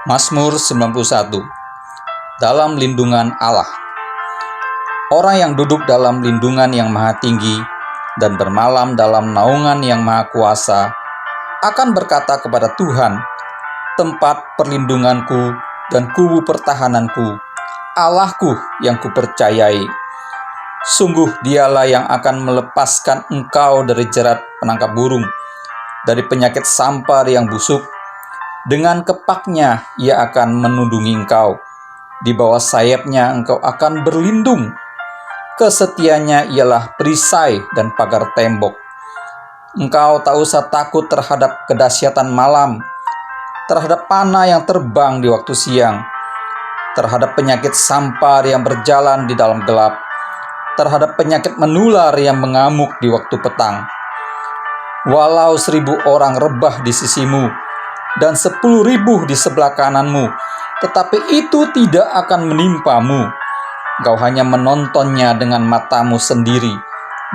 Mazmur 91. Dalam lindungan Allah. Orang yang duduk dalam lindungan yang maha tinggi dan bermalam dalam naungan yang maha kuasa akan berkata kepada Tuhan, tempat perlindunganku dan kubu pertahananku, Allahku yang kupercayai. Sungguh dialah yang akan melepaskan engkau dari jerat penangkap burung, dari penyakit sampar yang busuk. Dengan kepaknya ia akan menundungi engkau. Di bawah sayapnya engkau akan berlindung. Kesetiaannya ialah perisai dan pagar tembok. Engkau tak usah takut terhadap kedahsyatan malam, terhadap panah yang terbang di waktu siang, terhadap penyakit sampar yang berjalan di dalam gelap, terhadap penyakit menular yang mengamuk di waktu petang. Walau 1.000 orang rebah di sisimu dan 10.000 di sebelah kananmu, tetapi itu tidak akan menimpamu. Engkau hanya menontonnya dengan matamu sendiri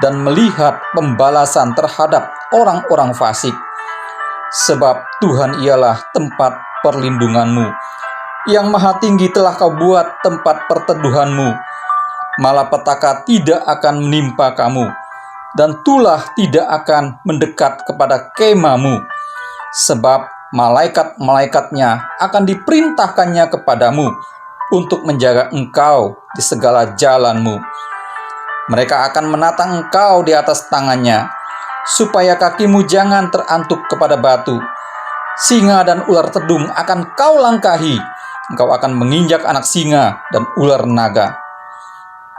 dan melihat pembalasan terhadap orang-orang fasik. Sebab Tuhan ialah tempat perlindunganmu. Yang maha tinggi telah kau buat tempat perteduhanmu. Malapetaka tidak akan menimpa kamu, dan tulah tidak akan mendekat kepada kemahmu. Sebab malaikat-malaikatnya akan diperintahkannya kepadamu untuk menjaga engkau di segala jalanmu. Mereka akan menatang engkau di atas tangannya, supaya kakimu jangan terantuk kepada batu. Singa dan ular tedung akan kau langkahi. Engkau akan menginjak anak singa dan ular naga.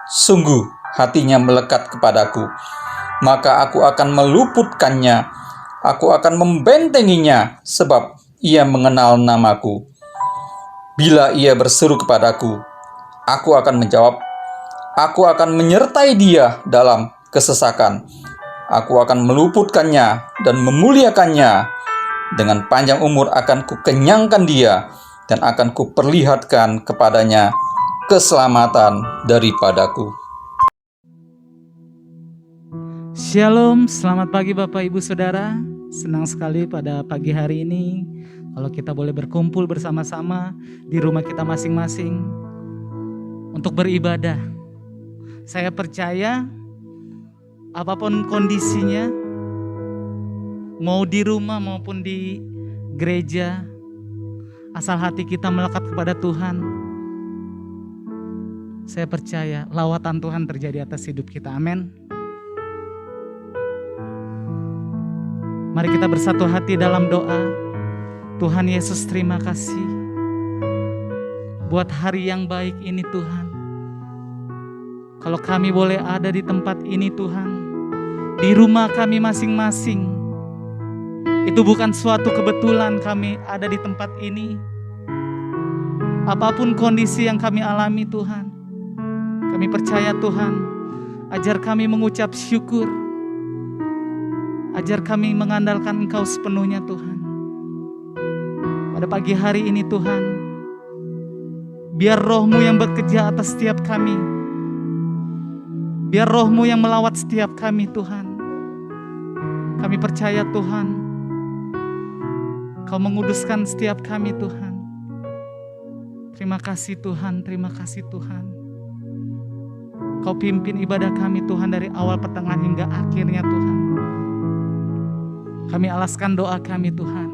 Sungguh hatinya melekat kepadaku, maka aku akan meluputkannya. Aku akan membentenginya, sebab ia mengenal namaku. Bila ia berseru kepadaku, aku akan menjawab. Aku akan menyertai dia dalam kesesakan. Aku akan meluputkannya dan memuliakannya. Dengan panjang umur akan kukenyangkan dia, dan akan kuperlihatkan kepadanya keselamatan daripadaku. Shalom, selamat pagi Bapak Ibu Saudara. Senang sekali pada pagi hari ini kalau kita boleh berkumpul bersama-sama di rumah kita masing-masing untuk beribadah. Saya percaya apapun kondisinya, mau di rumah maupun di gereja, asal hati kita melekat kepada Tuhan, saya percaya lawatan Tuhan terjadi atas hidup kita. Amin. Mari kita bersatu hati dalam doa. Tuhan Yesus, terima kasih buat hari yang baik ini Tuhan. Kalau kami boleh ada di tempat ini Tuhan, di rumah kami masing-masing, itu bukan suatu kebetulan kami ada di tempat ini. Apapun kondisi yang kami alami Tuhan, kami percaya Tuhan, ajar kami mengucap syukur, ajar kami mengandalkan Engkau sepenuhnya Tuhan. Pada pagi hari ini Tuhan, biar Roh-Mu yang bekerja atas setiap kami, biar Roh-Mu yang melawat setiap kami Tuhan. Kami percaya Tuhan, Kau menguduskan setiap kami Tuhan. Terima kasih Tuhan, terima kasih Tuhan. Kau pimpin ibadah kami Tuhan dari awal, pertengahan hingga akhirnya Tuhan. Kami alaskan doa kami Tuhan,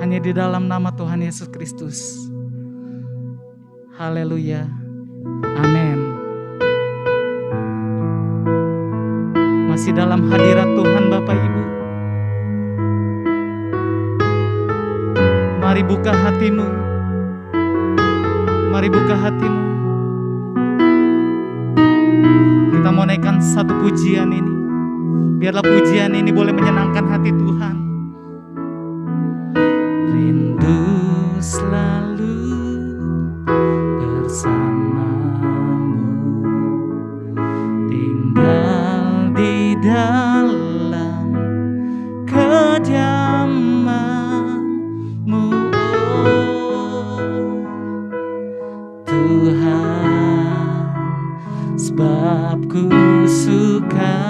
hanya di dalam nama Tuhan Yesus Kristus. Haleluya, amin. Masih dalam hadirat Tuhan Bapak Ibu, mari buka hatimu, mari buka hatimu. Kita mau naikkan satu pujian ini. Biarlah pujian ini boleh menyenangkan hati Tuhan. Rindu selalu bersamamu, tinggal di dalam kediaman-Mu, oh Tuhan, sebab ku suka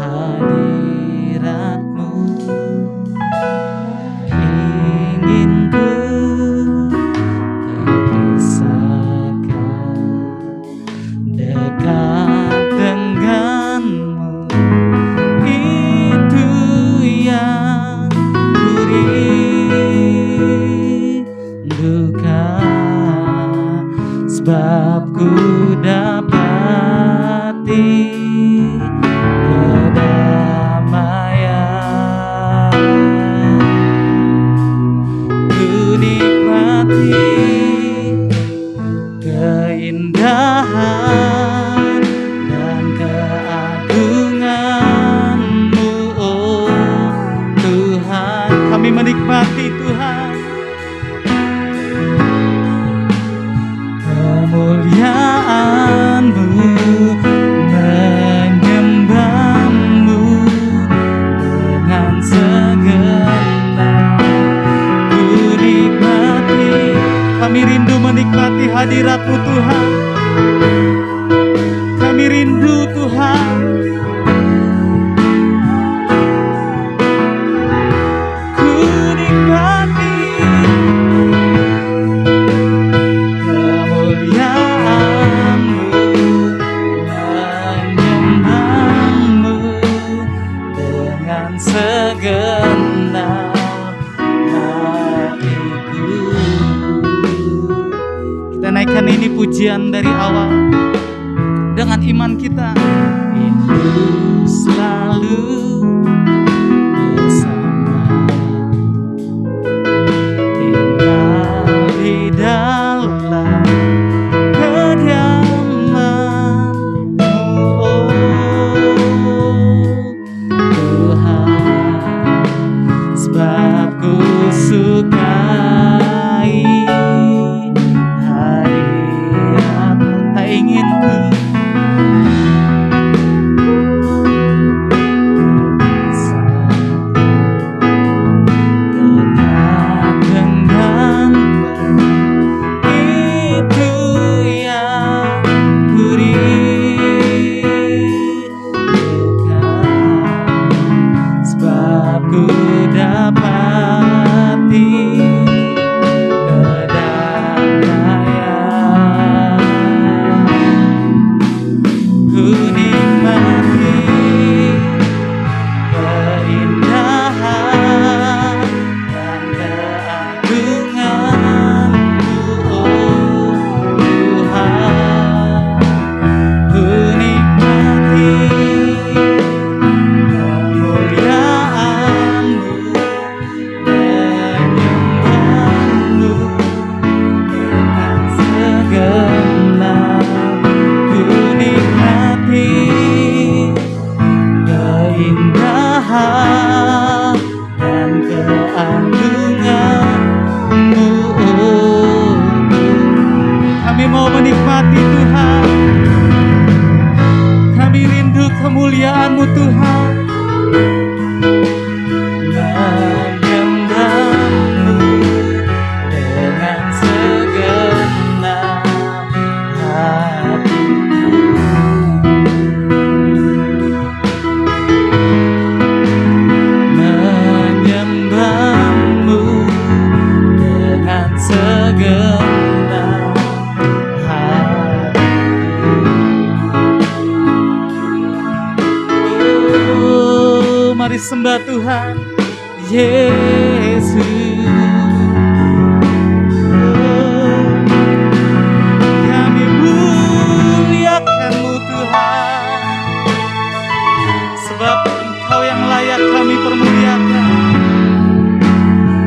hadirat-Mu. menikmati Tuhan. Kemuliaan-Mu, menyembah-Mu dengan segenap ku nikmati. Kami rindu menikmati hadirat-Mu Tuhan. Kami rindu Tuhan. Ku nikmati kemuliaan-Mu, menyembah-Mu dengan segenap hatiku. Kita naikkan ini pujian dari awal dengan iman kita. Hidup selalu bersama, tinggal di dalam kediaman-Mu, oh Tuhan, sebab ku sukai hadirat-Mu. Tak ingin ku kemuliaan-Mu Tuhan. Menyembah-Mu dengan segenap hatiku. Menyembah-Mu dengan segenap hatiku. Mari sembah Tuhan Yesus. Kami muliakan-Mu Tuhan, sebab Engkau yang layak kami permuliakan,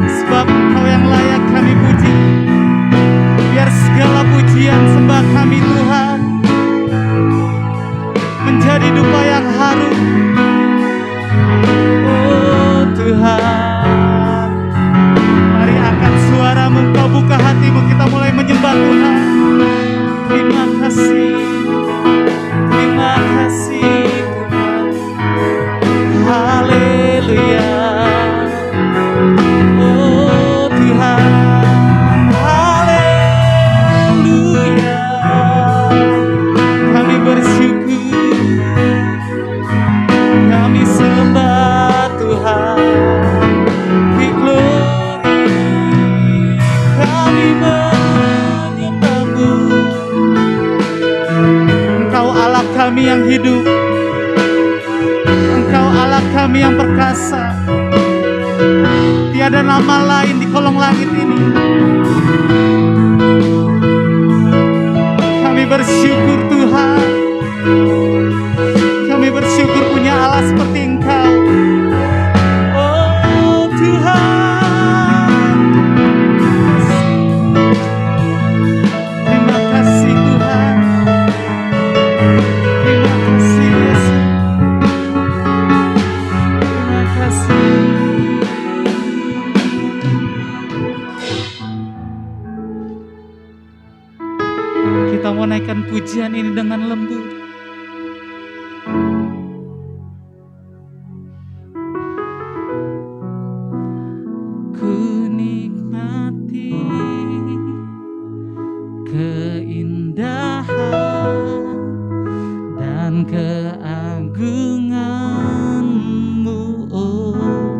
sebab Engkau yang layak kami puji. Biar segala pujian sembah kami Tuhan menjadi dupa yang harum. Tuhan, mari angkat suara-Mu, Engkau buka hati-Mu, kita mulai menyembah Tuhan. Terima kasih Tuhan. Haleluya. Oh Tuhan, haleluya. Kami bersyukur, kami sembah Tuhan. We glory, kami menyembah-Mu. Engkau Allah kami yang hidup, Engkau Allah kami yang perkasa. Tiada nama lain di kolong langit ini. Kami bersyukur Tuhan, kami bersyukur punya Allah seperti Engkau. Oh Tuhan, terima kasih Tuhan, terima kasih Yesus, terima kasih. pujian ini dengan lembut. Ku nikmati keindahan dan keagungan-Mu, oh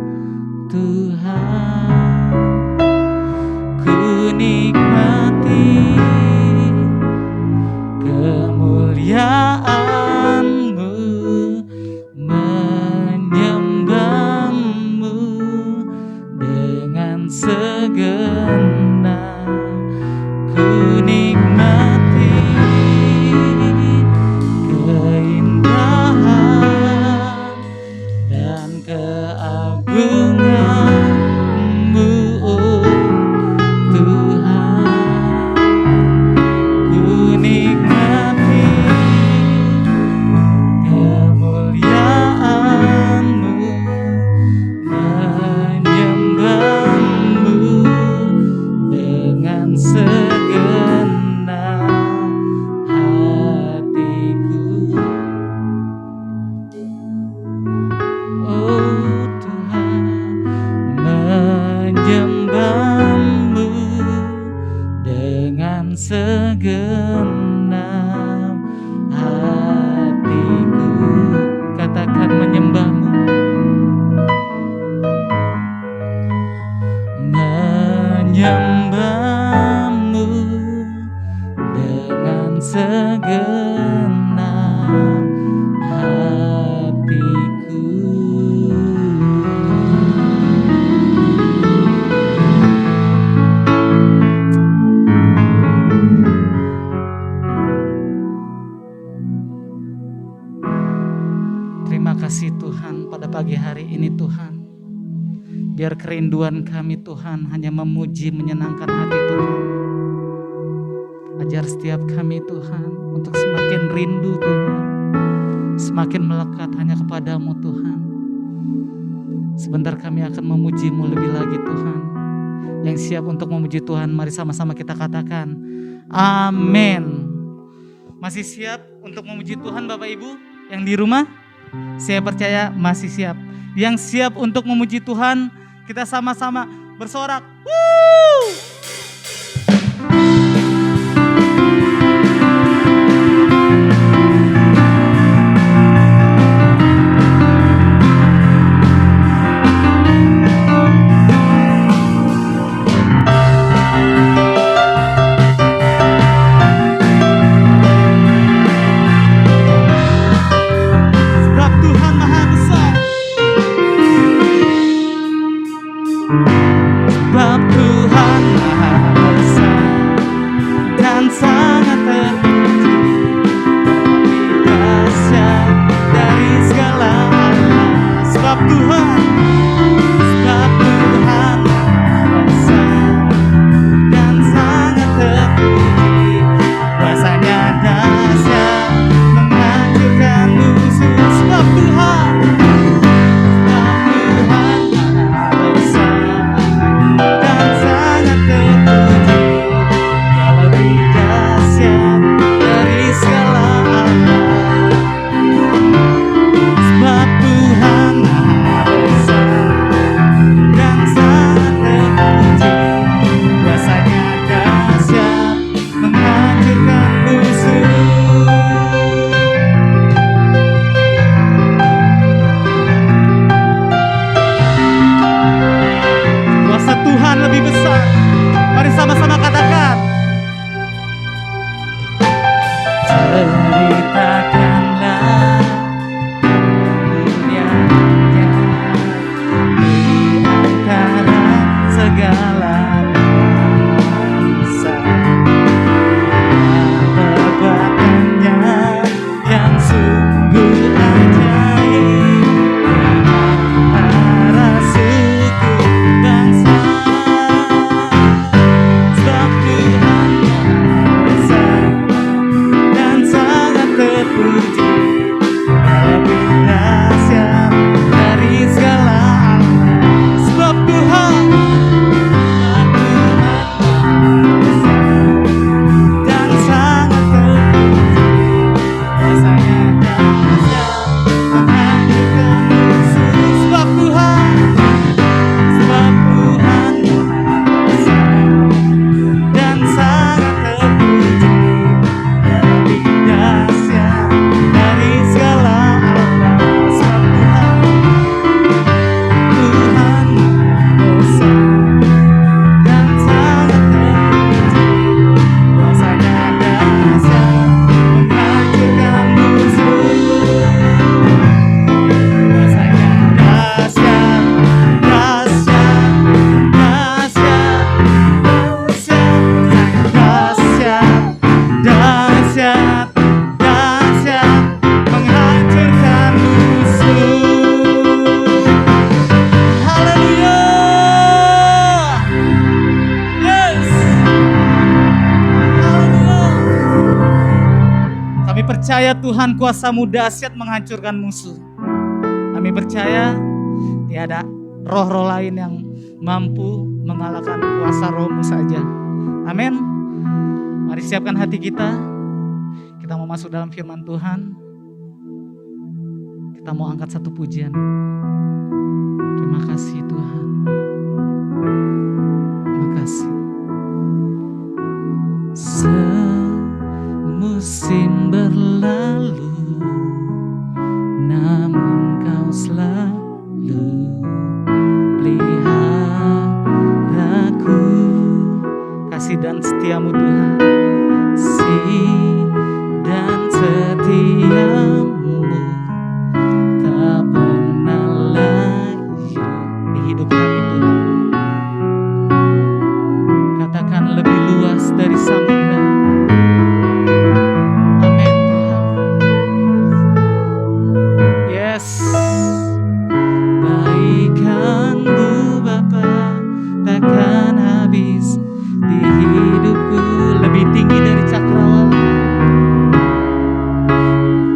Tuhan. Ku nikmati kemuliaan-Mu, menyembah-Mu dengan segenap. Ku nikmati keindahan dan keagungan-Mu, oh Tuhan. Ku nikmati kemuliaan-Mu, menyembah-Mu dengan segenap hatiku. Oh Tuhan, menyembah-Mu dengan segenap hatiku. Katakan menyembah-Mu. Menyembah-Mu dengan segenap hatiku. Terima kasih Tuhan pada pagi hari ini Tuhan. Biar kerinduan kami Tuhan hanya memuji, menyenangkan hati Tuhan. Ajar setiap kami Tuhan untuk semakin rindu Tuhan, semakin melekat hanya kepadamu Tuhan. Sebentar kami akan memuji-Mu lebih lagi Tuhan. Yang siap untuk memuji Tuhan, mari sama-sama kita katakan amin. Masih siap untuk memuji Tuhan Bapak Ibu yang di rumah? Saya percaya masih siap. Yang siap untuk memuji Tuhan, kita sama-sama bersorak. Woo! Sebab Tuhan Maha Besar. Sebab Tuhan percaya Tuhan kuasa-Mu dahsyat menghancurkan musuh. Kami percaya tiada roh-roh lain yang mampu mengalahkan kuasa Roh-Mu saja. Amin. Mari siapkan hati kita. Kita mau masuk dalam firman Tuhan. Kita mau angkat satu pujian. Terima kasih Tuhan. Terima kasih. Semusim berlalu, namun Kau selalu peliharaku. Kasih dan setia-Mu Tuhan, kasih dan setia-Mu tak pernah layu di hidup kami Tuhan. Katakan lebih luas dari samudra. Amin Tuhan. Yes. Baikan-Mu Bapa takkan habis di hidupku, lebih tinggi dari cakrawala,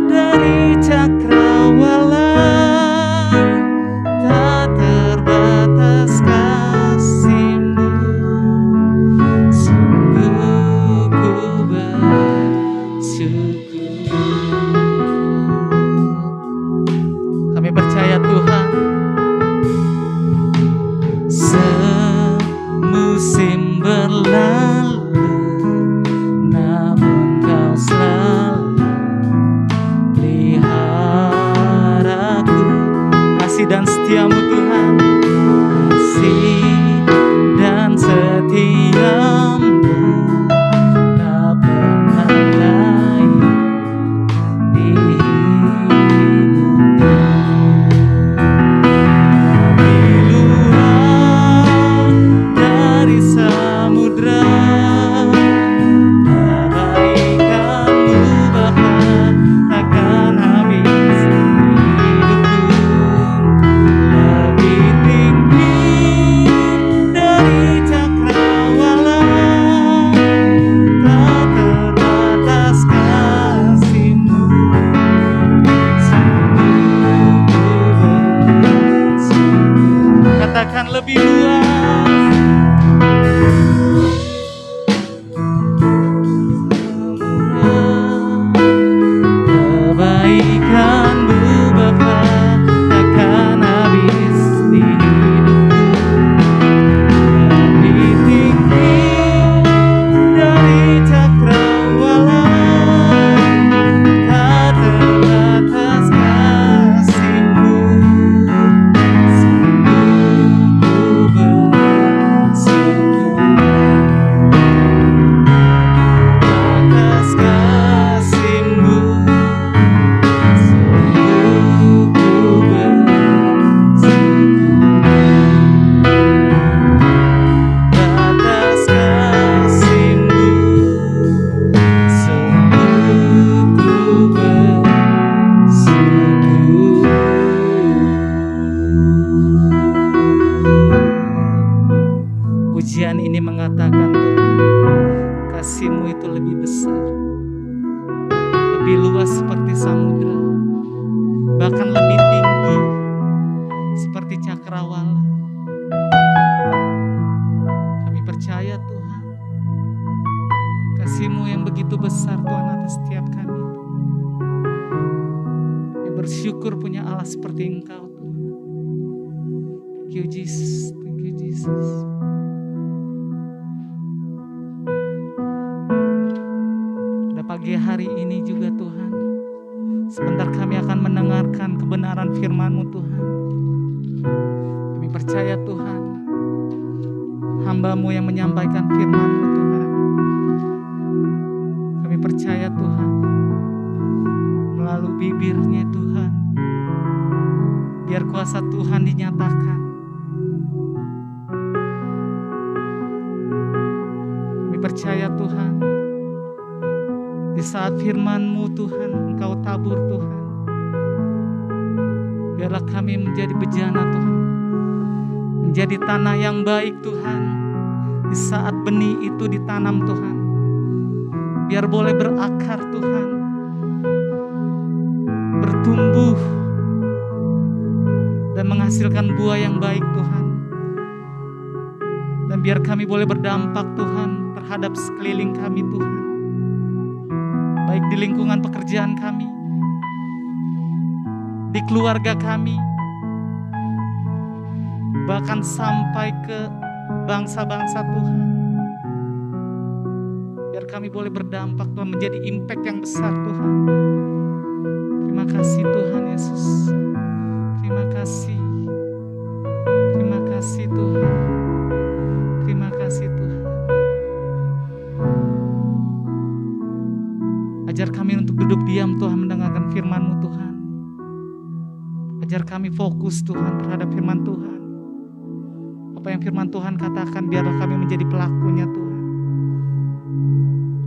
dari cakrawala, tak terbatas kasih-Mu. Sungguh ku bersyukur. Kami percaya Tuhan, semusim berlalu, namun Kau selalu peliharaku. Kasih dan setia-Mu Tuhan, kasih dan setia-Mu tak pernah layu di hidupku. Lebih luas dari samudra, kebaikan-Mu Bapa takkan habis di hidupku. Lebih tinggi dari cakrawala, tak terbatas kasih-Mu. Sungguh ku bersyukur. Katakan lebih luas. Kebaikan-Mu Bapa takkan habis di hidupku. Lebih tinggi dari cakrawala, tak terbatas kasih-Mu. Sungguh ku bersyukur atas kasih-Mu. Sungguh ku bersyukur atas kasih-Mu. Sungguh ku bersyukur. Pujian ini mengatakan Tuhan, kasih-Mu itu lebih besar, lebih luas seperti samudra, bahkan lebih tinggi seperti cakrawala. Kami percaya Tuhan, kasih-Mu yang begitu besar Tuhan atas setiap kami. Kami bersyukur punya Allah seperti Engkau Tuhan. Thank you Jesus, thank you Jesus. Pada pagi hari ini juga Tuhan, sebentar kami akan mendengarkan kebenaran firman-Mu Tuhan. Kami percaya Tuhan, hamba-Mu yang menyampaikan firman-Mu Tuhan. Kami percaya Tuhan, melalui bibirnya Tuhan, biar kuasa Tuhan dinyatakan. Kami percaya Tuhan, di saat firman-Mu Tuhan Engkau tabur Tuhan, biarlah kami menjadi bejana Tuhan, menjadi tanah yang baik Tuhan. Di saat benih itu ditanam Tuhan, biar boleh berakar Tuhan, bertumbuh dan menghasilkan buah yang baik Tuhan. Dan biar kami boleh berdampak Tuhan terhadap sekeliling kami Tuhan, baik di lingkungan pekerjaan kami, di keluarga kami, bahkan sampai ke bangsa-bangsa Tuhan. Biar kami boleh berdampak Tuhan, menjadi impact yang besar Tuhan. Terima kasih Tuhan Yesus. Terima kasih. Terima kasih Tuhan. Terima kasih Tuhan. Ajar kami untuk duduk diam Tuhan, mendengarkan firman-Mu Tuhan. Ajar kami fokus Tuhan terhadap firman Tuhan. Apa yang firman Tuhan katakan, biarlah kami menjadi pelakunya Tuhan.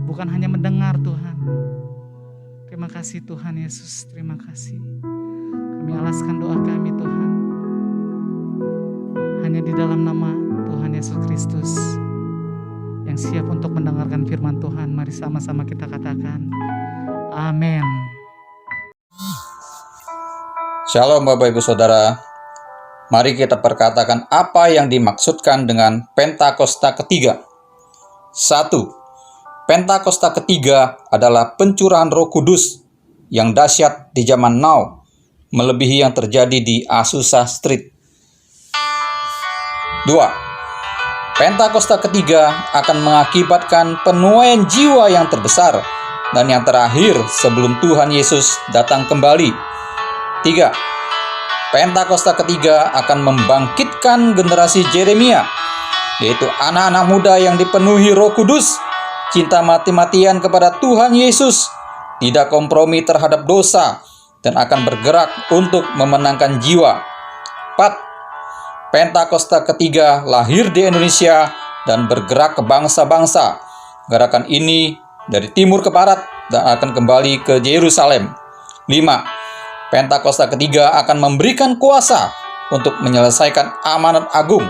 Bukan hanya mendengar Tuhan. Terima kasih Tuhan Yesus, terima kasih. Kami alaskan doa kami Tuhan. Hanya di dalam nama Tuhan Yesus Kristus yang siap untuk mendengarkan firman Tuhan. Mari sama-sama kita katakan, amin. Shalom Bapak Ibu Saudara. Mari kita perkatakan apa yang dimaksudkan dengan Pentakosta ketiga. 1. Pentakosta ketiga adalah pencurahan Roh Kudus yang dahsyat di zaman now, melebihi yang terjadi di Azusa Street. 2. Pentakosta ketiga akan mengakibatkan penuaian jiwa yang terbesar dan yang terakhir sebelum Tuhan Yesus datang kembali. 3. Pentakosta ketiga akan membangkitkan generasi Yeremia, yaitu anak-anak muda yang dipenuhi Roh Kudus, cinta mati-matian kepada Tuhan Yesus, tidak kompromi terhadap dosa, dan akan bergerak untuk memenangkan jiwa. 4. Pentakosta ketiga lahir di Indonesia dan bergerak ke bangsa-bangsa. Gerakan ini dari timur ke barat dan akan kembali ke Yerusalem. 5. Pentakosta ketiga akan memberikan kuasa untuk menyelesaikan amanat agung,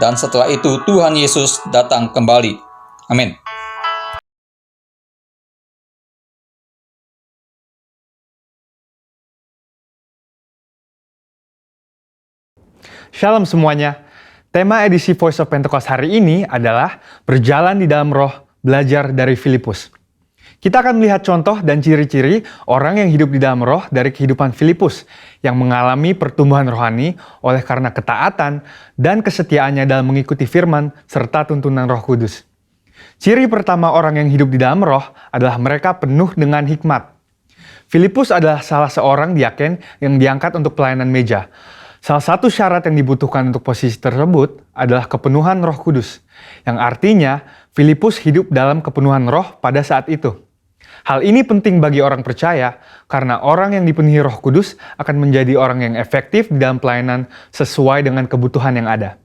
dan setelah itu Tuhan Yesus datang kembali. Amin. Shalom semuanya. Tema edisi Voice of Pentecost hari ini adalah berjalan di dalam roh, belajar dari Filipus. Kita akan melihat contoh dan ciri-ciri orang yang hidup di dalam roh dari kehidupan Filipus yang mengalami pertumbuhan rohani oleh karena ketaatan dan kesetiaannya dalam mengikuti firman serta tuntunan Roh Kudus. Ciri pertama orang yang hidup di dalam roh adalah mereka penuh dengan hikmat. Filipus adalah salah seorang diaken yang diangkat untuk pelayanan meja. Salah satu syarat yang dibutuhkan untuk posisi tersebut adalah kepenuhan Roh Kudus, yang artinya Filipus hidup dalam kepenuhan roh pada saat itu. Hal ini penting bagi orang percaya karena orang yang dipenuhi Roh Kudus akan menjadi orang yang efektif di dalam pelayanan sesuai dengan kebutuhan yang ada.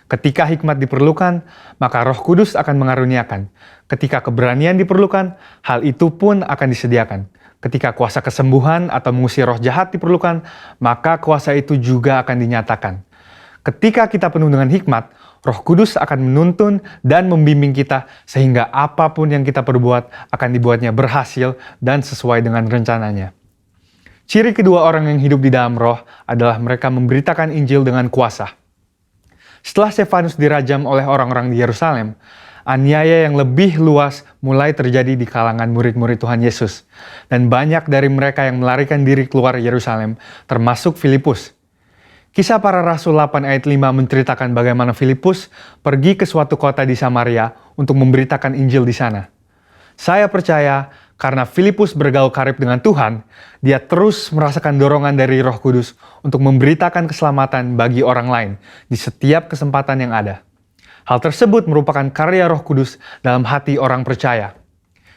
Ketika hikmat diperlukan, maka Roh Kudus akan mengaruniakan. Ketika keberanian diperlukan, hal itu pun akan disediakan. Ketika kuasa kesembuhan atau mengusir roh jahat diperlukan, maka kuasa itu juga akan dinyatakan. Ketika kita penuh dengan hikmat, Roh Kudus akan menuntun dan membimbing kita sehingga apapun yang kita perbuat akan dibuatnya berhasil dan sesuai dengan rencananya. Ciri kedua orang yang hidup di dalam roh adalah mereka memberitakan Injil dengan kuasa. Setelah Stefanus dirajam oleh orang-orang di Yerusalem, aniaya yang lebih luas mulai terjadi di kalangan murid-murid Tuhan Yesus. Dan banyak dari mereka yang melarikan diri keluar Yerusalem, termasuk Filipus. Kisah Para Rasul 8 ayat 5 menceritakan bagaimana Filipus pergi ke suatu kota di Samaria untuk memberitakan Injil di sana. Saya percaya karena Filipus bergaul karib dengan Tuhan, dia terus merasakan dorongan dari Roh Kudus untuk memberitakan keselamatan bagi orang lain di setiap kesempatan yang ada. Hal tersebut merupakan karya Roh Kudus dalam hati orang percaya.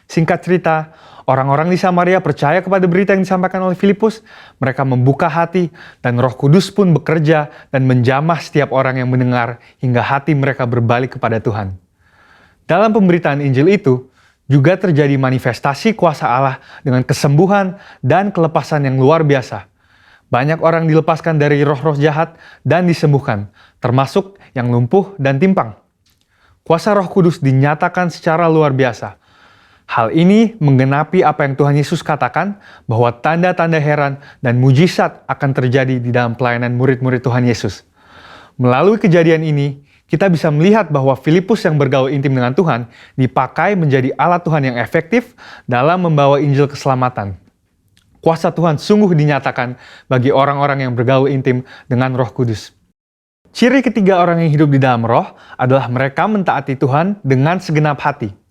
Singkat cerita, orang-orang di Samaria percaya kepada berita yang disampaikan oleh Filipus. Mereka membuka hati dan Roh Kudus pun bekerja dan menjamah setiap orang yang mendengar hingga hati mereka berbalik kepada Tuhan. Dalam pemberitaan Injil itu, juga terjadi manifestasi kuasa Allah dengan kesembuhan dan kelepasan yang luar biasa. Banyak orang dilepaskan dari roh-roh jahat dan disembuhkan, termasuk yang lumpuh dan timpang. Kuasa Roh Kudus dinyatakan secara luar biasa. Hal ini menggenapi apa yang Tuhan Yesus katakan bahwa tanda-tanda heran dan mujizat akan terjadi di dalam pelayanan murid-murid Tuhan Yesus. Melalui kejadian ini, kita bisa melihat bahwa Filipus yang bergaul intim dengan Tuhan dipakai menjadi alat Tuhan yang efektif dalam membawa Injil keselamatan. Kuasa Tuhan sungguh dinyatakan bagi orang-orang yang bergaul intim dengan Roh Kudus. Ciri ketiga orang yang hidup di dalam Roh adalah mereka mentaati Tuhan dengan segenap hati.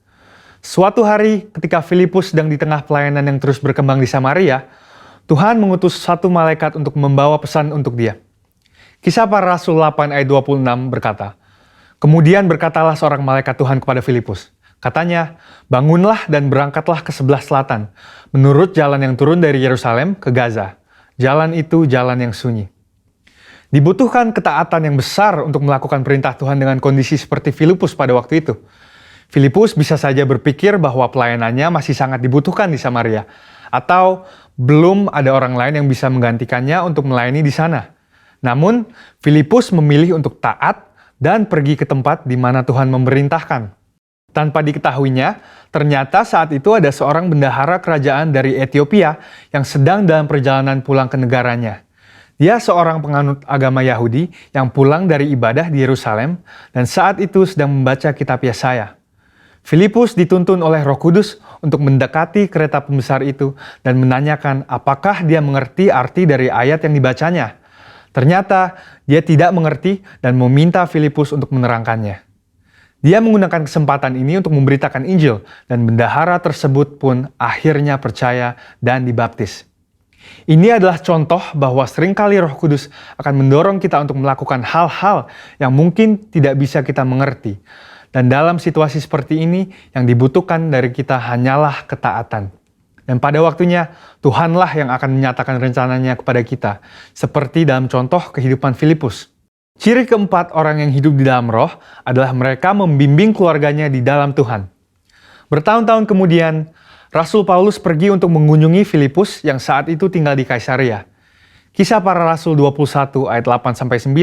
Suatu hari ketika Filipus sedang di tengah pelayanan yang terus berkembang di Samaria, Tuhan mengutus satu malaikat untuk membawa pesan untuk dia. Kisah Para Rasul 8 ayat 26 berkata, "Kemudian berkatalah seorang malaikat Tuhan kepada Filipus. Katanya, bangunlah dan berangkatlah ke sebelah selatan, menurut jalan yang turun dari Yerusalem ke Gaza. Jalan itu jalan yang sunyi." Dibutuhkan ketaatan yang besar untuk melakukan perintah Tuhan dengan kondisi seperti Filipus pada waktu itu. Filipus bisa saja berpikir bahwa pelayanannya masih sangat dibutuhkan di Samaria, atau belum ada orang lain yang bisa menggantikannya untuk melayani di sana. Namun, Filipus memilih untuk taat dan pergi ke tempat di mana Tuhan memerintahkan. Tanpa diketahuinya, ternyata saat itu ada seorang bendahara kerajaan dari Ethiopia yang sedang dalam perjalanan pulang ke negaranya. Dia seorang penganut agama Yahudi yang pulang dari ibadah di Yerusalem dan saat itu sedang membaca kitab Yesaya. Filipus dituntun oleh Roh Kudus untuk mendekati kereta pembesar itu dan menanyakan apakah dia mengerti arti dari ayat yang dibacanya. Ternyata dia tidak mengerti dan meminta Filipus untuk menerangkannya. Dia menggunakan kesempatan ini untuk memberitakan Injil dan bendahara tersebut pun akhirnya percaya dan dibaptis. Ini adalah contoh bahwa seringkali Roh Kudus akan mendorong kita untuk melakukan hal-hal yang mungkin tidak bisa kita mengerti. Dan dalam situasi seperti ini, yang dibutuhkan dari kita hanyalah ketaatan. Dan pada waktunya, Tuhanlah yang akan menyatakan rencananya kepada kita, seperti dalam contoh kehidupan Filipus. Ciri keempat orang yang hidup di dalam Roh adalah mereka membimbing keluarganya di dalam Tuhan. Bertahun-tahun kemudian, Rasul Paulus pergi untuk mengunjungi Filipus yang saat itu tinggal di Kaisarea. Kisah Para Rasul 21 ayat 8-9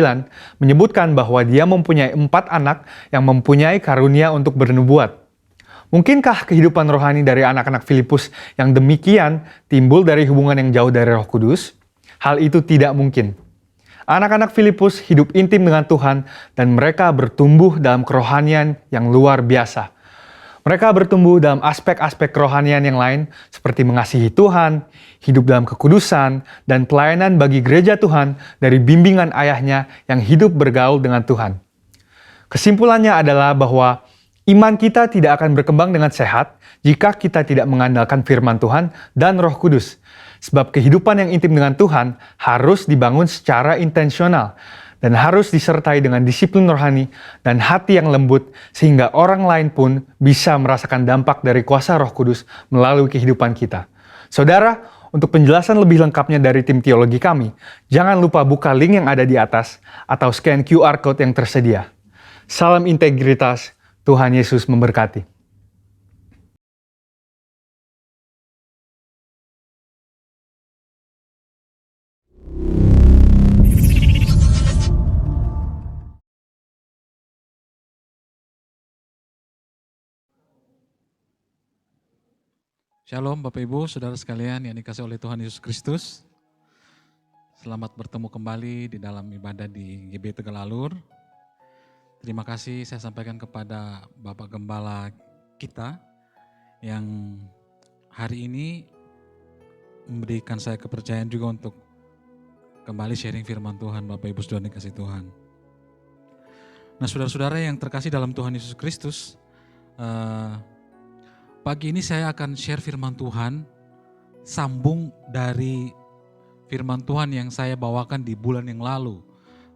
menyebutkan bahwa dia mempunyai 4 anak yang mempunyai karunia untuk bernubuat. Mungkinkah kehidupan rohani dari anak-anak Filipus yang demikian timbul dari hubungan yang jauh dari Roh Kudus? Hal itu tidak mungkin. Anak-anak Filipus hidup intim dengan Tuhan dan mereka bertumbuh dalam kerohanian yang luar biasa. Mereka bertumbuh dalam aspek-aspek kerohanian yang lain seperti mengasihi Tuhan, hidup dalam kekudusan, dan pelayanan bagi gereja Tuhan dari bimbingan ayahnya yang hidup bergaul dengan Tuhan. Kesimpulannya adalah bahwa iman kita tidak akan berkembang dengan sehat jika kita tidak mengandalkan firman Tuhan dan Roh Kudus. Sebab kehidupan yang intim dengan Tuhan harus dibangun secara intensional dan harus disertai dengan disiplin rohani dan hati yang lembut sehingga orang lain pun bisa merasakan dampak dari kuasa Roh Kudus melalui kehidupan kita. Saudara, untuk penjelasan lebih lengkapnya dari tim teologi kami, jangan lupa buka link yang ada di atas atau scan QR Code yang tersedia. Salam integritas, Tuhan Yesus memberkati. Shalom Bapak Ibu, Saudara sekalian yang dikasihi oleh Tuhan Yesus Kristus. Selamat bertemu kembali di dalam ibadah di GB Tegalalur. Terima kasih saya sampaikan kepada Bapak Gembala kita yang hari ini memberikan saya kepercayaan juga untuk kembali sharing firman Tuhan Bapak Ibu Saudara dikasihi Tuhan. Nah saudara-saudara yang terkasih dalam Tuhan Yesus Kristus, pagi ini saya akan share firman Tuhan, sambung dari firman Tuhan yang saya bawakan di bulan yang lalu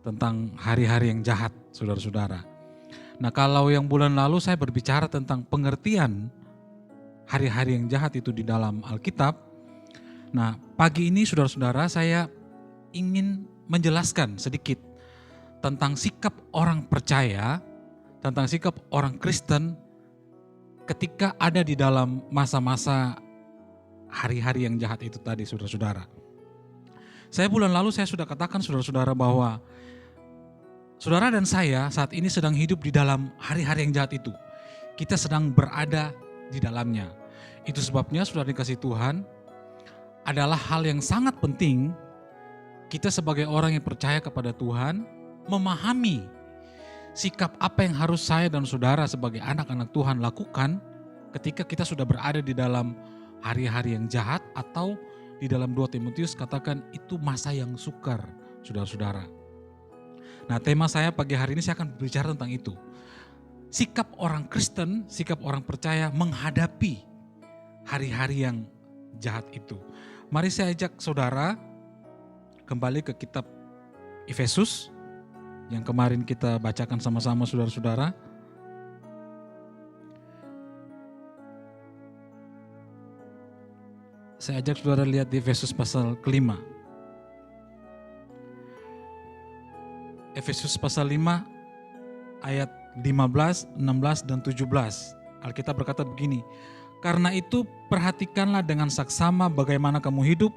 tentang hari-hari yang jahat, saudara-saudara. Nah kalau yang bulan lalu saya berbicara tentang pengertian hari-hari yang jahat itu di dalam Alkitab. Nah pagi ini saudara-saudara saya ingin menjelaskan sedikit tentang sikap orang percaya, tentang sikap orang Kristen ketika ada di dalam masa-masa hari-hari yang jahat itu tadi, saudara-saudara. Saya bulan lalu saya sudah katakan saudara-saudara bahwa saudara dan saya saat ini sedang hidup di dalam hari-hari yang jahat itu. Kita sedang berada di dalamnya. Itu sebabnya saudara dikasih Tuhan, adalah hal yang sangat penting kita sebagai orang yang percaya kepada Tuhan memahami sikap apa yang harus saya dan saudara sebagai anak-anak Tuhan lakukan ketika kita sudah berada di dalam hari-hari yang jahat, atau di dalam 2 Timotius katakan itu masa yang sukar, saudara-saudara. Nah, tema saya pagi hari ini saya akan berbicara tentang itu. Sikap orang Kristen, sikap orang percaya menghadapi hari-hari yang jahat itu. Mari saya ajak saudara kembali ke kitab Efesus yang kemarin kita bacakan sama-sama saudara-saudara. Saya ajak saudara lihat di Efesus pasal ke-5. Efesus pasal 5 ayat 15, 16, dan 17. Alkitab berkata begini, "Karena itu perhatikanlah dengan saksama bagaimana kamu hidup,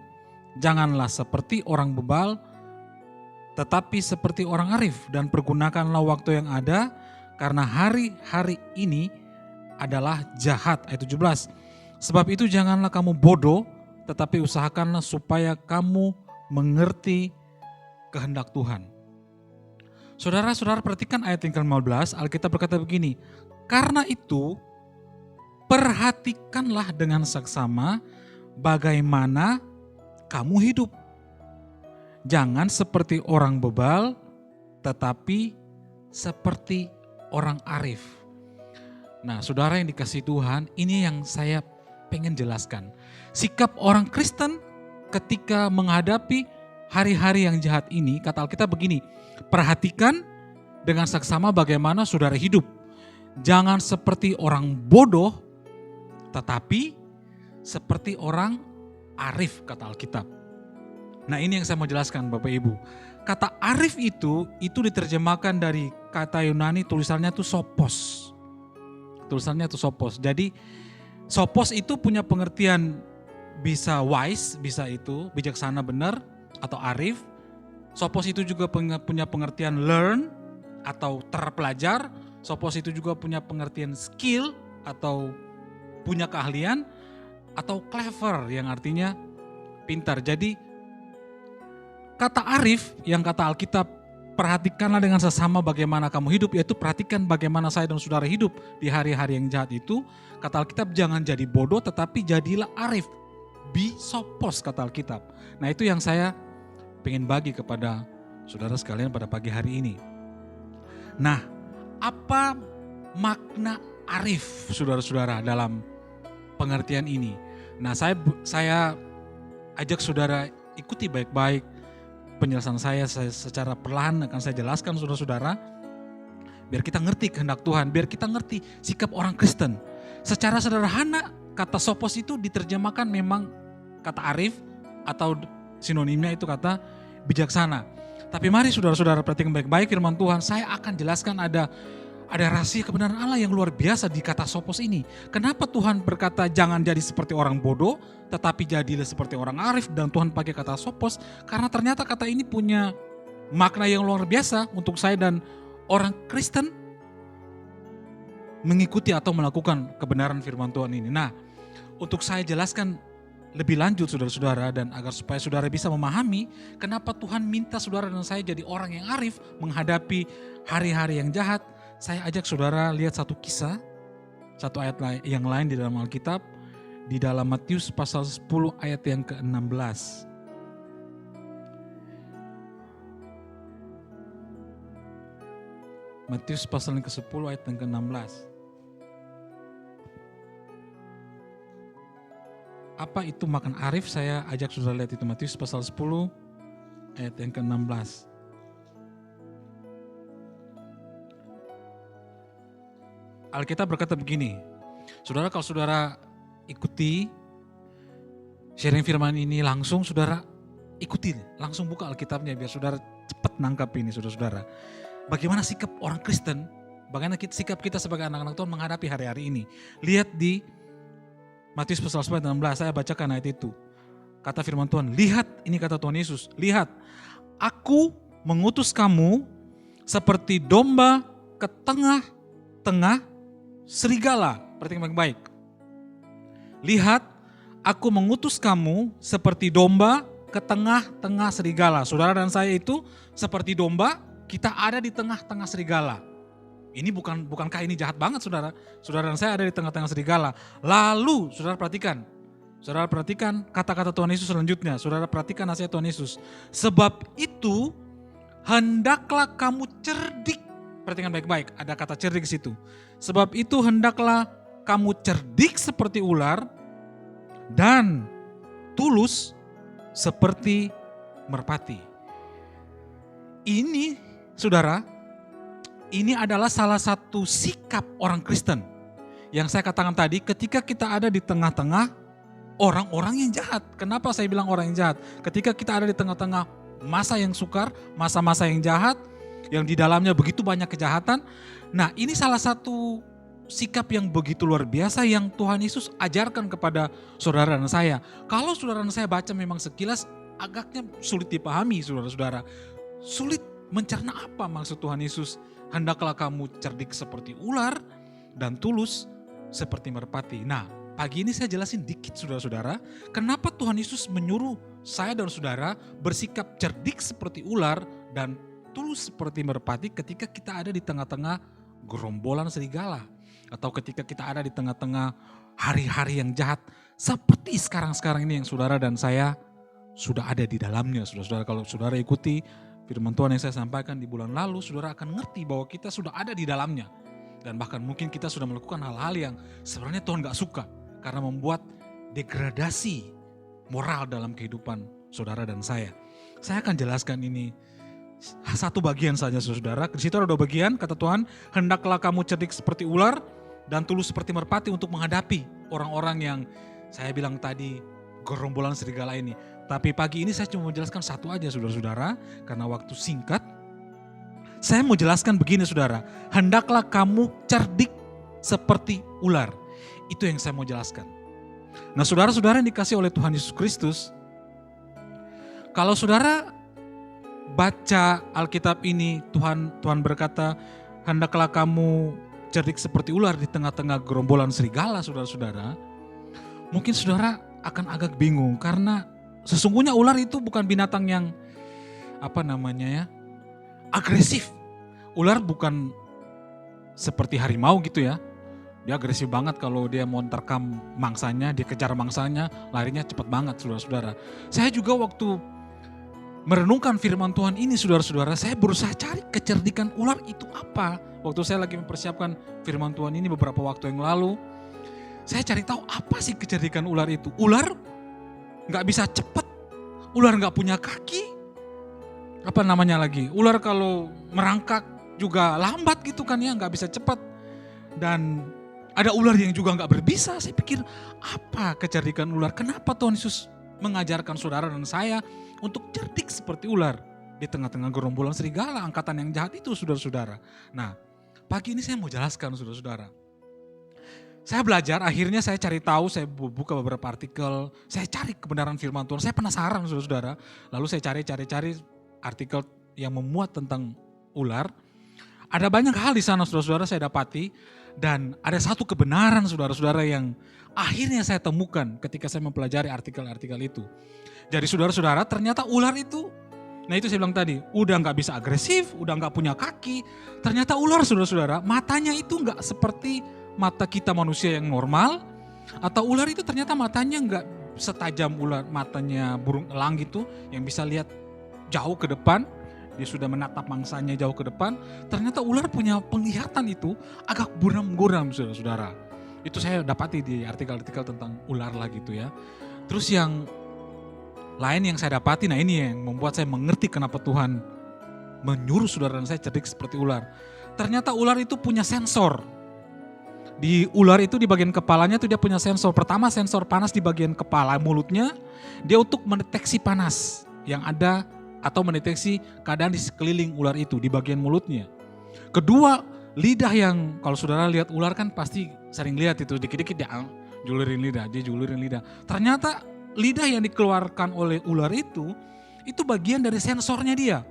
janganlah seperti orang bebal, tetapi seperti orang arif, dan pergunakanlah waktu yang ada, karena hari-hari ini adalah jahat." Ayat 17. "Sebab itu janganlah kamu bodoh, tetapi usahakanlah supaya kamu mengerti kehendak Tuhan." Saudara-saudara perhatikan ayat yang ke-15, Alkitab berkata begini, "Karena itu perhatikanlah dengan saksama bagaimana kamu hidup. Jangan seperti orang bebal, tetapi seperti orang arif." Nah, saudara yang dikasihi Tuhan, ini yang saya pengen jelaskan. Sikap orang Kristen ketika menghadapi hari-hari yang jahat ini, kata Alkitab begini, perhatikan dengan saksama bagaimana saudara hidup. Jangan seperti orang bodoh, tetapi seperti orang arif, kata Alkitab. Nah, ini yang saya mau jelaskan Bapak Ibu. Kata arif itu diterjemahkan dari kata Yunani, tulisannya itu sophos. Tulisannya itu sophos. Jadi sophos itu punya pengertian bisa wise, bisa itu bijaksana benar atau arif. Sophos itu juga punya pengertian learn atau terpelajar. Sophos itu juga punya pengertian skill atau punya keahlian, atau clever yang artinya pintar. Jadi kata arif yang kata Alkitab, perhatikanlah dengan sesama bagaimana kamu hidup, yaitu perhatikan bagaimana saya dan saudara hidup di hari-hari yang jahat itu. Kata Alkitab, jangan jadi bodoh tetapi jadilah arif. Be sophos, kata Alkitab. Nah, itu yang saya pengen bagi kepada saudara sekalian pada pagi hari ini. Nah, apa makna arif saudara-saudara dalam pengertian ini? Nah, saya ajak saudara ikuti baik-baik penjelasan saya secara perlahan akan saya jelaskan saudara-saudara, biar kita ngerti kehendak Tuhan, biar kita ngerti sikap orang Kristen. Secara sederhana kata sophos itu diterjemahkan memang kata arif, atau sinonimnya itu kata bijaksana. Tapi mari saudara-saudara perhatikan baik-baik firman Tuhan. Saya akan jelaskan ada rahasia kebenaran Allah yang luar biasa di kata sophos ini. Kenapa Tuhan berkata jangan jadi seperti orang bodoh, tetapi jadilah seperti orang arif, dan Tuhan pakai kata sophos? Karena ternyata kata ini punya makna yang luar biasa untuk saya dan orang Kristen mengikuti atau melakukan kebenaran firman Tuhan ini. Nah, untuk saya jelaskan lebih lanjut saudara-saudara, dan agar supaya saudara bisa memahami kenapa Tuhan minta saudara dan saya jadi orang yang arif menghadapi hari-hari yang jahat, saya ajak saudara lihat satu kisah, satu ayat yang lain di dalam Alkitab, di dalam Matius pasal 10 ayat yang ke-16. Matius pasal yang ke-10 ayat yang ke-16. Apa itu makan arif? Saya ajak saudara lihat itu Matius pasal 10 ayat yang ke-16. Alkitab berkata begini, saudara, kalau saudara ikuti sharing firman ini langsung, saudara ikuti, langsung buka Alkitabnya biar saudara cepat nangkap ini saudara-saudara. Bagaimana sikap orang Kristen, bagaimana sikap kita sebagai anak-anak Tuhan menghadapi hari-hari ini. Lihat di Matius pasal 10 ayat 16, saya bacakan ayat itu. Kata firman Tuhan, lihat, ini kata Tuhan Yesus, lihat, aku mengutus kamu seperti domba ke tengah-tengah serigala. Perhatikan baik-baik. Lihat, aku mengutus kamu seperti domba ke tengah-tengah serigala. Saudara dan saya itu seperti domba, kita ada di tengah-tengah serigala. Ini bukankah ini jahat banget saudara? Saudara dan saya ada di tengah-tengah serigala. Lalu saudara perhatikan kata-kata Tuhan Yesus selanjutnya. Saudara perhatikan nasihat Tuhan Yesus. Sebab itu hendaklah kamu cerdik. Perhatikan baik-baik, ada kata cerdik di situ. Sebab itu hendaklah kamu cerdik seperti ular dan tulus seperti merpati. Ini saudara, ini adalah salah satu sikap orang Kristen. Yang saya katakan tadi, ketika kita ada di tengah-tengah orang-orang yang jahat. Kenapa saya bilang orang yang jahat? Ketika kita ada di tengah-tengah masa yang sukar, masa-masa yang jahat, yang di dalamnya begitu banyak kejahatan. Nah, ini salah satu sikap yang begitu luar biasa yang Tuhan Yesus ajarkan kepada saudara dan saya. Kalau saudara dan saya baca memang sekilas agaknya sulit dipahami saudara-saudara. Sulit mencerna apa maksud Tuhan Yesus. Hendaklah kamu cerdik seperti ular dan tulus seperti merpati. Nah, pagi ini saya jelasin dikit saudara-saudara. Kenapa Tuhan Yesus menyuruh saya dan saudara bersikap cerdik seperti ular dan tulus seperti merpati ketika kita ada di tengah-tengah gerombolan serigala. Atau ketika kita ada di tengah-tengah hari-hari yang jahat. Seperti sekarang-sekarang ini yang saudara dan saya sudah ada di dalamnya. Saudara-saudara, kalau saudara ikuti firman Tuhan yang saya sampaikan di bulan lalu, saudara akan ngerti bahwa kita sudah ada di dalamnya. Dan bahkan mungkin kita sudah melakukan hal-hal yang sebenarnya Tuhan gak suka. Karena membuat degradasi moral dalam kehidupan saudara dan saya. Saya akan jelaskan ini satu bagian saja saudara. Di situ ada 2 bagian, kata Tuhan, hendaklah kamu cerdik seperti ular dan tulus seperti merpati untuk menghadapi orang-orang yang saya bilang tadi gerombolan serigala ini. Tapi pagi ini saya cuma mau jelaskan satu aja saudara-saudara, karena waktu singkat. Saya mau jelaskan begini saudara, hendaklah kamu cerdik seperti ular. Itu yang saya mau jelaskan. Nah saudara-saudara yang dikasih oleh Tuhan Yesus Kristus, kalau saudara baca Alkitab ini, Tuhan berkata, hendaklah kamu cerdik seperti ular di tengah-tengah gerombolan serigala, saudara-saudara. Mungkin saudara akan agak bingung karena sesungguhnya ular itu bukan binatang yang agresif. Ular bukan seperti harimau gitu ya. Dia agresif banget kalau dia mau terkam mangsanya, dia kejar mangsanya, larinya cepat banget saudara-saudara. Saya juga waktu merenungkan firman Tuhan ini saudara-saudara, saya berusaha cari kecerdikan ular itu apa. Waktu saya lagi mempersiapkan firman Tuhan ini beberapa waktu yang lalu, saya cari tahu apa sih kecerdikan ular itu. Ular gak bisa cepat, ular gak punya kaki, ular kalau merangkak juga lambat gitu kan ya, gak bisa cepat. Dan ada ular yang juga gak berbisa. Saya pikir apa kecerdikan ular, kenapa Tuhan Yesus mengajarkan saudara dan saya untuk cerdik seperti ular di tengah-tengah gerombolan serigala, angkatan yang jahat itu saudara-saudara. Nah, pagi ini saya mau jelaskan saudara-saudara. Saya belajar, akhirnya saya cari tahu, saya buka beberapa artikel, saya cari kebenaran firman Tuhan, saya penasaran saudara-saudara. Lalu saya cari artikel yang memuat tentang ular. Ada banyak hal di sana saudara-saudara saya dapati, dan ada satu kebenaran saudara-saudara yang akhirnya saya temukan ketika saya mempelajari artikel-artikel itu. Jadi saudara-saudara, ternyata ular itu, nah itu saya bilang tadi, udah gak bisa agresif, udah gak punya kaki. Ternyata ular saudara-saudara, matanya itu gak seperti mata kita manusia yang normal. Atau ular itu ternyata matanya gak setajam ular matanya burung elang gitu, yang bisa lihat jauh ke depan. Dia sudah menatap mangsanya jauh ke depan. Ternyata ular punya penglihatan itu agak buram-buram saudara-saudara. Itu saya dapati di artikel-artikel tentang ular lah gitu ya. Terus yang lain yang saya dapati, nah ini yang membuat saya mengerti kenapa Tuhan menyuruh saudara dan saya cerdik seperti ular. Ternyata ular itu punya sensor. Di ular itu di bagian kepalanya tuh dia punya sensor. Pertama sensor panas di bagian kepala mulutnya. Dia untuk mendeteksi panas yang ada atau mendeteksi keadaan di sekeliling ular itu di bagian mulutnya. Kedua, lidah yang kalau saudara lihat ular kan pasti sering lihat itu dikit-dikit dia julurin lidah. Ternyata lidah yang dikeluarkan oleh ular itu bagian dari sensornya dia.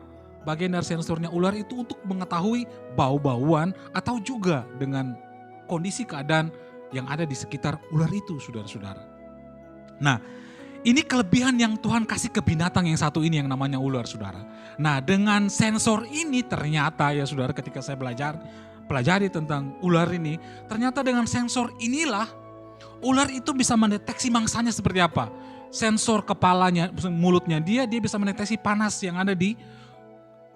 Bagian dari sensornya ular itu untuk mengetahui bau-bauan atau juga dengan kondisi keadaan yang ada di sekitar ular itu, saudara-saudara. Nah, ini kelebihan yang Tuhan kasih ke binatang yang satu ini yang namanya ular, saudara. Nah, dengan sensor ini ternyata ya saudara, ketika saya pelajari tentang ular ini, ternyata dengan sensor inilah ular itu bisa mendeteksi mangsanya seperti apa. Sensor kepalanya, mulutnya dia bisa mendeteksi panas yang ada di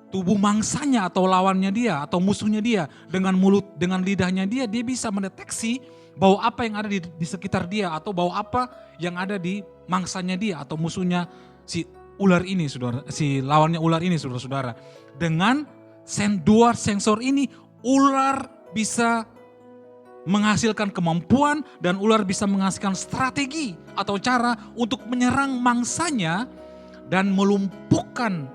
tubuh mangsanya atau lawannya dia atau musuhnya dia. Dengan mulut, dengan lidahnya dia bisa mendeteksi bau apa yang ada di sekitar dia atau bau apa yang ada di mangsanya dia atau musuhnya si ular ini, saudara, si lawannya ular ini, saudara-saudara. Dengan dua sensor ini, ular bisa menghasilkan kemampuan dan ular bisa menghasilkan strategi atau cara untuk menyerang mangsanya dan melumpuhkan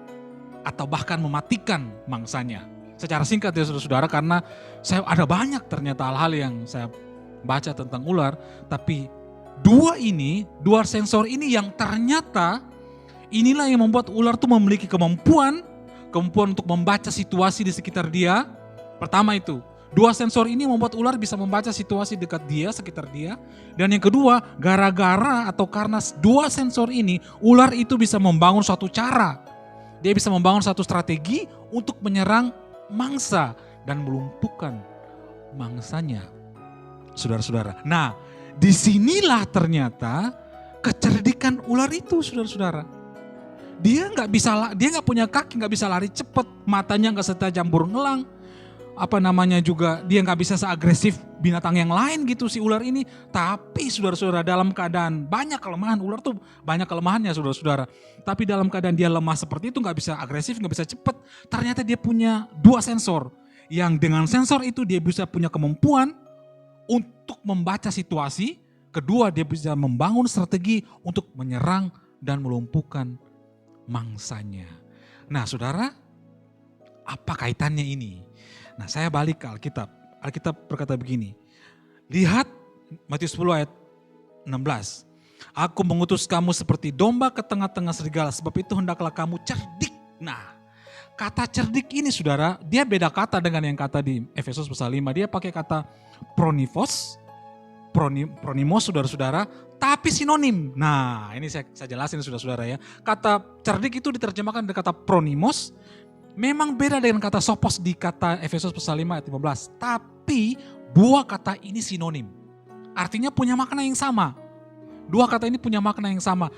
atau bahkan mematikan mangsanya. Secara singkat ya saudara-saudara, karena saya ada banyak ternyata hal-hal yang saya baca tentang ular, tapi dua sensor ini yang ternyata inilah yang membuat ular tuh memiliki kemampuan untuk membaca situasi di sekitar dia. Pertama itu, dua sensor ini membuat ular bisa membaca situasi dekat dia, sekitar dia. Dan yang kedua, gara-gara atau karena dua sensor ini, ular itu bisa membangun suatu cara. Dia bisa membangun satu strategi untuk menyerang mangsa dan melumpuhkan mangsanya, saudara-saudara. Nah, disinilah ternyata kecerdikan ular itu, saudara-saudara. Dia nggak punya kaki, nggak bisa lari cepat, matanya nggak setajam burung elang. Dia nggak bisa seagresif binatang yang lain gitu si ular ini. Tapi saudara-saudara, dalam keadaan banyak kelemahan, ular tuh banyak kelemahannya saudara-saudara. Tapi dalam keadaan dia lemah seperti itu, nggak bisa agresif, nggak bisa cepat. Ternyata dia punya dua sensor. Yang dengan sensor itu dia bisa punya kemampuan untuk membaca situasi. Kedua, dia bisa membangun strategi untuk menyerang dan melumpuhkan mangsanya. Nah saudara, apa kaitannya ini? Nah saya balik ke Alkitab. Alkitab berkata begini. Lihat Matius 10 ayat 16. Aku mengutus kamu seperti domba ke tengah-tengah serigala, sebab itu hendaklah kamu cerdik. Nah, kata cerdik ini saudara, dia beda kata dengan yang kata di Efesus pasal 5. Dia pakai kata pronimos saudara-saudara, tapi sinonim. Nah ini saya jelasin saudara-saudara ya. Kata cerdik itu diterjemahkan dengan kata pronimos. Memang beda dengan kata sopos di kata Efesus pasal 5 ayat 15. Tapi dua kata ini sinonim. Artinya punya makna yang sama. Dua kata ini punya makna yang sama.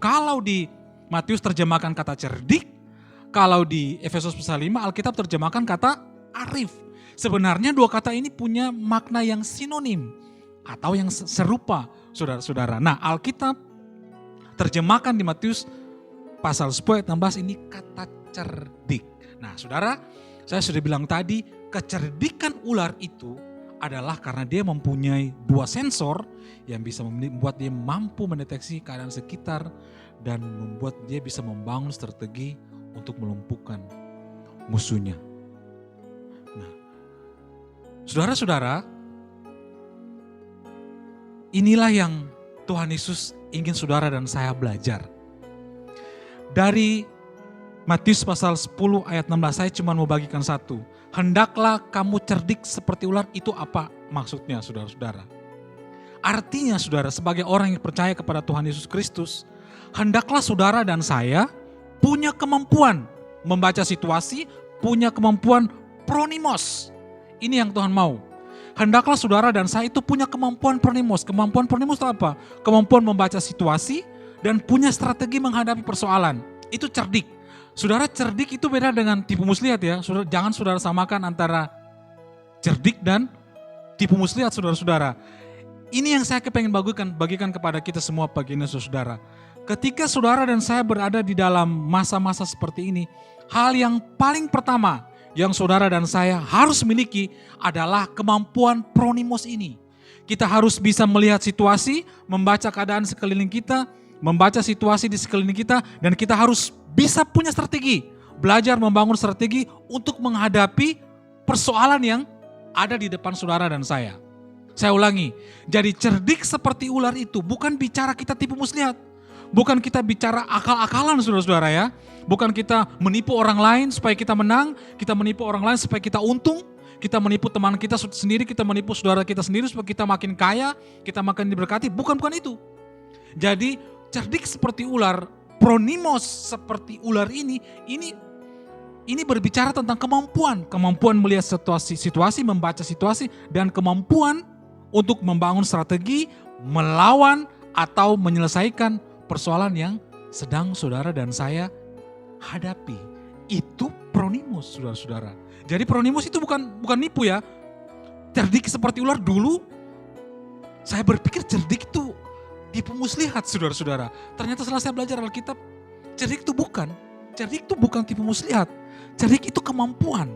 Kalau di Matius terjemahkan kata cerdik, kalau di Efesus pasal 5 Alkitab terjemahkan kata arif. Sebenarnya dua kata ini punya makna yang sinonim atau yang serupa, saudara-saudara. Nah, Alkitab terjemahkan di Matius pasal 10 ayat 16 ini kata cerdik. Nah saudara, saya sudah bilang tadi, kecerdikan ular itu adalah karena dia mempunyai dua sensor yang bisa membuat dia mampu mendeteksi keadaan sekitar dan membuat dia bisa membangun strategi untuk melumpuhkan musuhnya. Nah, saudara-saudara, inilah yang Tuhan Yesus ingin saudara dan saya belajar. Dari Matius pasal 10 ayat 16, saya cuma mau bagikan satu. Hendaklah kamu cerdik seperti ular, itu apa maksudnya saudara-saudara? Artinya saudara, sebagai orang yang percaya kepada Tuhan Yesus Kristus, hendaklah saudara dan saya punya kemampuan membaca situasi, punya kemampuan pronimos. Ini yang Tuhan mau. Hendaklah saudara dan saya itu punya kemampuan pronimos. Kemampuan pronimos itu apa? Kemampuan membaca situasi dan punya strategi menghadapi persoalan. Itu cerdik. Saudara, cerdik itu beda dengan tipu muslihat ya. Jangan saudara samakan antara cerdik dan tipu muslihat saudara-saudara. Ini yang saya pengen bagikan kepada kita semua pagi ini saudara. Ketika saudara dan saya berada di dalam masa-masa seperti ini, hal yang paling pertama yang saudara dan saya harus miliki adalah kemampuan pronimos ini. Kita harus bisa melihat situasi, membaca keadaan sekeliling kita, membaca situasi di sekeliling kita, dan kita harus bisa punya strategi, belajar membangun strategi untuk menghadapi persoalan yang ada di depan saudara dan saya. Saya ulangi, jadi cerdik seperti ular itu bukan bicara kita tipu muslihat, bukan kita bicara akal-akalan saudara-saudara ya, bukan kita menipu orang lain supaya kita menang, kita menipu orang lain supaya kita untung, kita menipu teman kita sendiri, kita menipu saudara kita sendiri supaya kita makin kaya, kita makin diberkati. Bukan itu. Jadi cerdik seperti ular, pronimos seperti ular ini berbicara tentang kemampuan melihat situasi, membaca situasi, dan kemampuan untuk membangun strategi, melawan atau menyelesaikan persoalan yang sedang saudara dan saya hadapi. Itu pronimos, saudara-saudara. Jadi pronimos itu bukan nipu ya. Cerdik seperti ular dulu, saya berpikir cerdik itu tipu muslihat, saudara-saudara. Ternyata setelah saya belajar Alkitab, cerdik itu bukan. Cerdik itu bukan tipu muslihat. Cerdik itu kemampuan.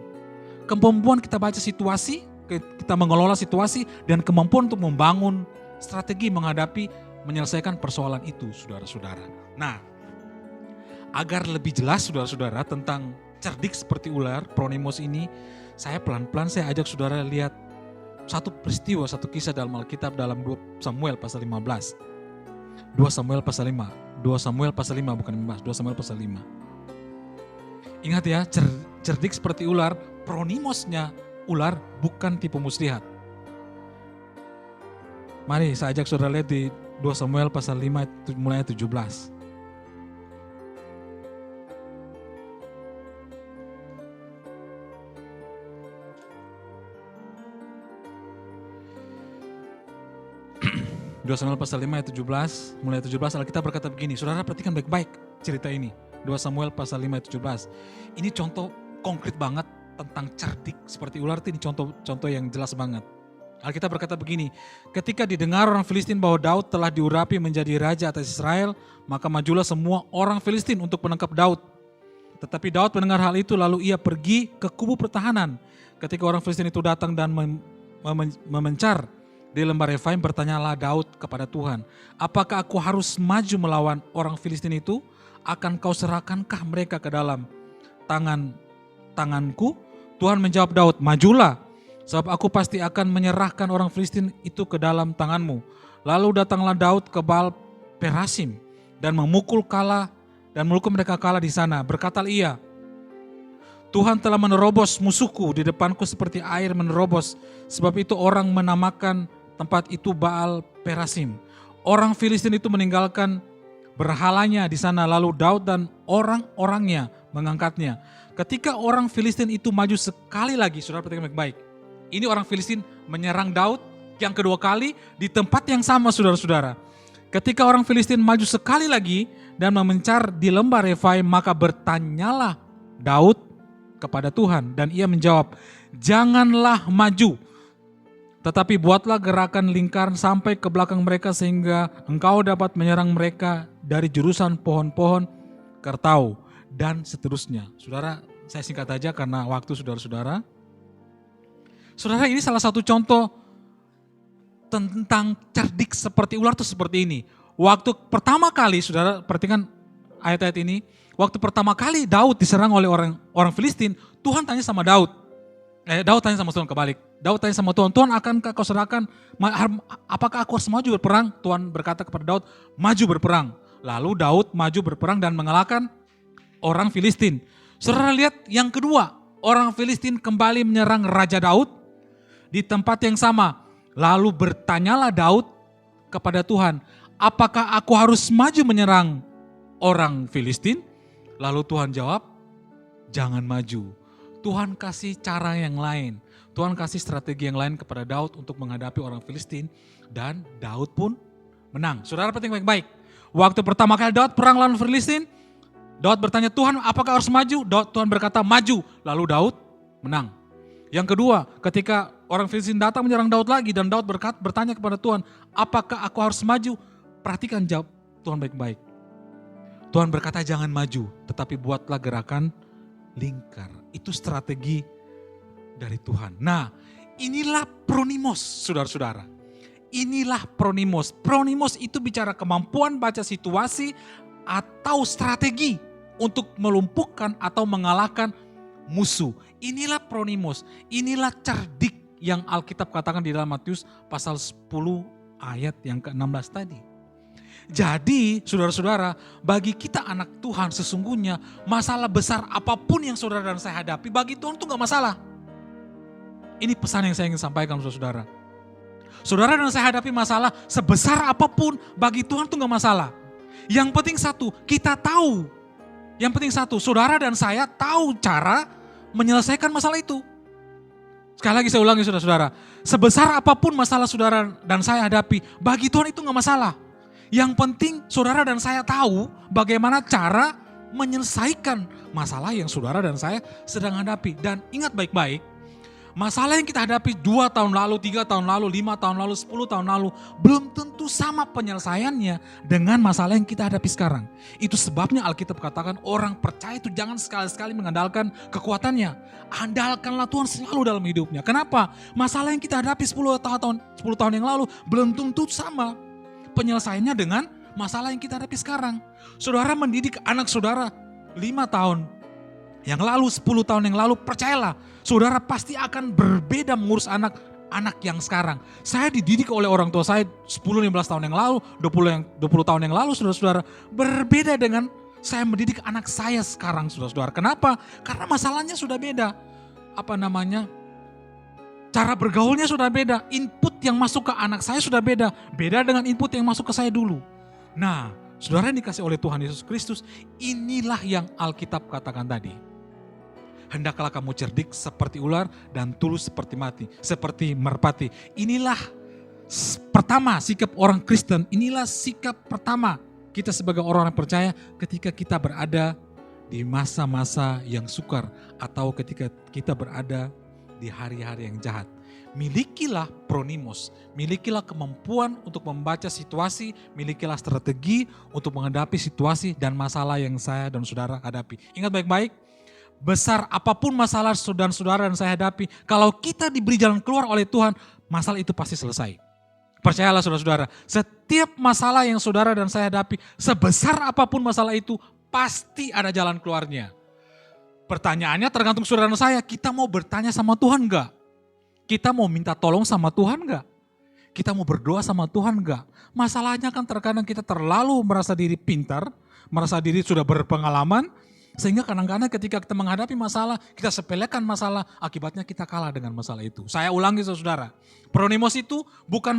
Kemampuan kita baca situasi, kita mengelola situasi, dan kemampuan untuk membangun strategi menghadapi, menyelesaikan persoalan itu, saudara-saudara. Nah, agar lebih jelas saudara-saudara tentang cerdik seperti ular, pronimos ini, saya pelan-pelan saya ajak saudara lihat satu peristiwa, satu kisah dalam Alkitab dalam 2 Samuel pasal 15. 2 Samuel pasal 5. 2 Samuel pasal 5 bukan 15, 2 Samuel pasal 5. Ingat ya, cerdik seperti ular, pronimosnya ular bukan tipu muslihat. Mari saya ajak saudara lihat di 2 Samuel pasal 5 mulai 17. Samuel pasal 5 ayat 17, mulai 17 Alkitab berkata begini, saudara perhatikan baik-baik cerita ini. 2 Samuel pasal 5 ayat 17. Ini contoh konkret banget tentang cerdik seperti ular, ini contoh yang jelas banget. Alkitab berkata begini, ketika didengar orang Filistin bahwa Daud telah diurapi menjadi raja atas Israel, maka majulah semua orang Filistin untuk menangkap Daud. Tetapi Daud mendengar hal itu lalu ia pergi ke kubu pertahanan. Ketika orang Filistin itu datang dan memencar di lembah Refaim, bertanyalah Daud kepada Tuhan, apakah aku harus maju melawan orang Filistin itu? Akan kau serahkankah mereka ke dalam tanganku? Tuhan menjawab Daud, majulah, sebab aku pasti akan menyerahkan orang Filistin itu ke dalam tanganmu. Lalu datanglah Daud ke Baal Perasim dan memukul mereka kalah di sana. Berkata ia, Tuhan telah menerobos musuhku di depanku seperti air menerobos. Sebab itu orang menamakan tempat itu Baal Perasim. Orang Filistin itu meninggalkan berhalanya di sana, lalu Daud dan orang-orangnya mengangkatnya. Ketika orang Filistin itu maju sekali lagi, saudara perhatikan baik-baik. Ini orang Filistin menyerang Daud yang kedua kali di tempat yang sama, saudara-saudara. Ketika orang Filistin maju sekali lagi dan memencar di lembah Refaim, maka bertanyalah Daud kepada Tuhan dan ia menjawab, janganlah maju, tetapi buatlah gerakan lingkaran sampai ke belakang mereka sehingga engkau dapat menyerang mereka dari jurusan pohon-pohon kertau dan seterusnya. Saudara, saya singkat aja karena waktu saudara-saudara. Saudara, ini salah satu contoh tentang cerdik seperti ular itu seperti ini. Waktu pertama kali, saudara perhatikan ayat-ayat ini, waktu pertama kali Daud diserang oleh orang Filistin, Tuhan tanya sama Daud. Daud tanya sama Tuhan kebalik. Daud tanya sama Tuhan, Tuhan akankah kau serahkan, apakah aku harus maju berperang? Tuhan berkata kepada Daud, maju berperang. Lalu Daud maju berperang dan mengalahkan orang Filistin. Saudara lihat yang kedua, orang Filistin kembali menyerang Raja Daud di tempat yang sama. Lalu bertanyalah Daud kepada Tuhan, apakah aku harus maju menyerang orang Filistin? Lalu Tuhan jawab, jangan maju. Tuhan kasih cara yang lain. Tuhan kasih strategi yang lain kepada Daud untuk menghadapi orang Filistin. Dan Daud pun menang. Saudara perhatikan baik-baik. Waktu pertama kali Daud perang lawan Filistin, Daud bertanya, Tuhan apakah harus maju? Tuhan berkata maju. Lalu Daud menang. Yang kedua, ketika orang Filistin datang menyerang Daud lagi dan Daud bertanya kepada Tuhan, apakah aku harus maju? Perhatikan jawab Tuhan baik-baik. Tuhan berkata jangan maju, tetapi buatlah gerakan lingkar. Itu strategi dari Tuhan. Nah, inilah pronimos, saudara-saudara. Inilah pronimos. Pronimos itu bicara kemampuan baca situasi atau strategi untuk melumpuhkan atau mengalahkan musuh. Inilah pronimos. Inilah cerdik yang Alkitab katakan di dalam Matius pasal 10 ayat yang ke-16 tadi. Jadi saudara-saudara, bagi kita anak Tuhan sesungguhnya masalah besar apapun yang saudara dan saya hadapi, bagi Tuhan itu gak masalah. Ini pesan yang saya ingin sampaikan saudara-saudara. Saudara dan saya hadapi masalah sebesar apapun, bagi Tuhan itu gak masalah. Yang penting satu, kita tahu. Yang penting satu, saudara dan saya tahu cara menyelesaikan masalah itu. Sekali lagi saya ulangi saudara-saudara. Sebesar apapun masalah saudara dan saya hadapi, bagi Tuhan itu gak masalah. Yang penting saudara dan saya tahu bagaimana cara menyelesaikan masalah yang saudara dan saya sedang hadapi. Dan ingat baik-baik, masalah yang kita hadapi 2 tahun lalu, 3 tahun lalu, 5 tahun lalu, 10 tahun lalu, belum tentu sama penyelesaiannya dengan masalah yang kita hadapi sekarang. Itu sebabnya Alkitab katakan orang percaya itu jangan sekali-sekali mengandalkan kekuatannya. Andalkanlah Tuhan selalu dalam hidupnya. Kenapa? Masalah yang kita hadapi 10 tahun yang lalu belum tentu sama penyelesaiannya dengan masalah yang kita hadapi sekarang. Saudara mendidik anak saudara 5 tahun yang lalu, 10 tahun yang lalu, percayalah, saudara pasti akan berbeda mengurus anak yang sekarang. Saya dididik oleh orang tua saya 10-15 tahun yang lalu, 20 tahun yang lalu, saudara-saudara. Berbeda dengan saya mendidik anak saya sekarang, saudara-saudara. Kenapa? Karena masalahnya sudah beda. Cara bergaulnya sudah beda. Input yang masuk ke anak saya sudah beda. Beda dengan input yang masuk ke saya dulu. Nah, saudara yang dikasih oleh Tuhan Yesus Kristus, inilah yang Alkitab katakan tadi. Hendaklah kamu cerdik seperti ular dan tulus seperti merpati. Inilah pertama sikap orang Kristen, inilah sikap pertama kita sebagai orang yang percaya ketika kita berada di masa-masa yang sukar atau ketika kita berada di hari-hari yang jahat. Milikilah pronimos, milikilah kemampuan untuk membaca situasi, milikilah strategi untuk menghadapi situasi dan masalah yang saya dan saudara hadapi. Ingat baik-baik, besar apapun masalah saudara dan saya hadapi, kalau kita diberi jalan keluar oleh Tuhan, masalah itu pasti selesai. Percayalah saudara-saudara, setiap masalah yang saudara dan saya hadapi, sebesar apapun masalah itu, pasti ada jalan keluarnya. Pertanyaannya tergantung saudara dan saya, kita mau bertanya sama Tuhan enggak? Kita mau minta tolong sama Tuhan enggak? Kita mau berdoa sama Tuhan enggak? Masalahnya kan terkadang kita terlalu merasa diri pintar, merasa diri sudah berpengalaman, sehingga kadang-kadang ketika kita menghadapi masalah, kita sepelekan masalah, akibatnya kita kalah dengan masalah itu. Saya ulangi saudara, pronimos itu bukan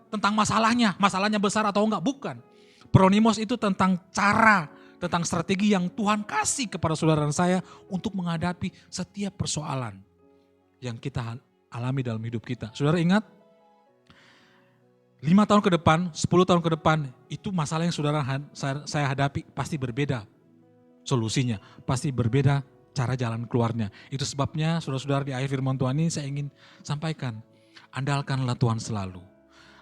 tentang masalahnya besar atau enggak, bukan. Pronimos itu tentang cara, tentang strategi yang Tuhan kasih kepada saudara dan saya untuk menghadapi setiap persoalan yang kita alami dalam hidup kita. Saudara ingat, 5 tahun ke depan, 10 tahun ke depan, itu masalah yang saya hadapi pasti berbeda. Solusinya pasti berbeda, cara jalan keluarnya. Itu sebabnya saudara-saudara di akhir firman Tuhan ini saya ingin sampaikan, andalkanlah Tuhan selalu.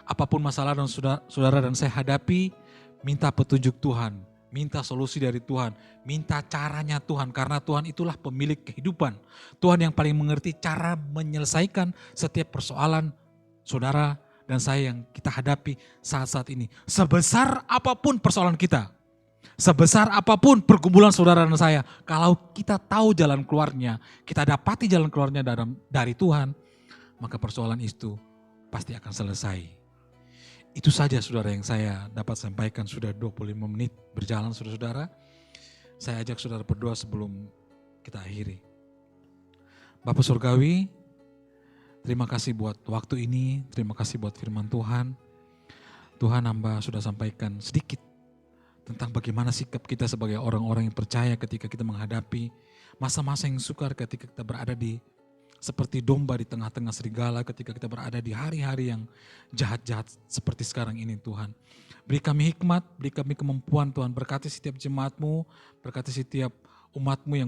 Apapun masalah dan saudara dan saya hadapi, minta petunjuk Tuhan, minta solusi dari Tuhan, minta caranya Tuhan, karena Tuhan itulah pemilik kehidupan. Tuhan yang paling mengerti cara menyelesaikan setiap persoalan saudara dan saya yang kita hadapi saat-saat ini. Sebesar apapun persoalan kita, sebesar apapun pergumulan saudara dan saya, kalau kita tahu jalan keluarnya, kita dapati jalan keluarnya dari Tuhan, maka persoalan itu pasti akan selesai. Itu saja saudara yang saya dapat sampaikan, sudah 25 menit berjalan saudara-saudara. Saya ajak saudara berdoa sebelum kita akhiri. Bapa Surgawi, terima kasih buat waktu ini, terima kasih buat firman Tuhan. Tuhan, hamba sudah sampaikan sedikit tentang bagaimana sikap kita sebagai orang-orang yang percaya ketika kita menghadapi masa-masa yang sukar, ketika kita berada seperti domba di tengah-tengah serigala, ketika kita berada di hari-hari yang jahat-jahat seperti sekarang ini Tuhan. Beri kami hikmat, beri kami kemampuan Tuhan, berkati setiap jemaat-Mu, berkati setiap umat-Mu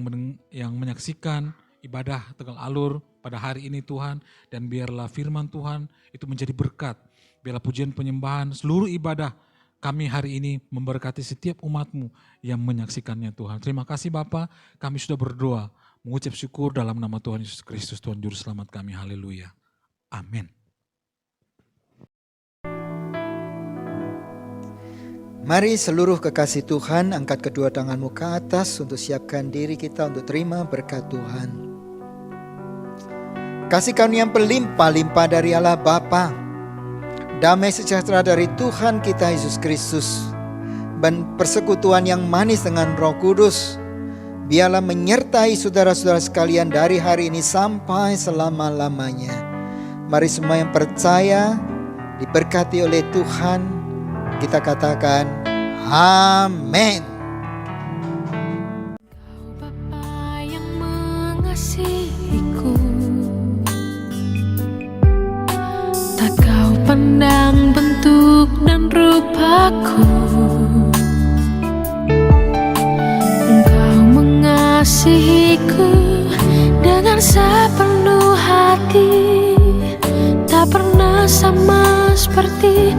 yang menyaksikan ibadah Tegal Alur pada hari ini Tuhan, dan biarlah firman Tuhan itu menjadi berkat, biarlah pujian penyembahan, seluruh ibadah kami hari ini memberkati setiap umat-Mu yang menyaksikannya Tuhan. Terima kasih Bapa, kami sudah berdoa, mengucap syukur dalam nama Tuhan Yesus Kristus, Tuhan Juru Selamat kami. Haleluya. Amin. Mari seluruh kekasih Tuhan angkat kedua tanganmu ke atas untuk siapkan diri kita untuk terima berkat Tuhan. Kasih karunia yang berlimpah-limpah dari Allah Bapa, damai sejahtera dari Tuhan kita Yesus Kristus, dan persekutuan yang manis dengan Roh Kudus biarlah menyertai saudara-saudara sekalian dari hari ini sampai selama-lamanya. Mari semua yang percaya diberkati oleh Tuhan, kita katakan amin. Bapa yang mengasihiku, tak kau pandang bentuk dan rupaku. Engkau mengasihiku dengan sepenuh hati, tak pernah sama seperti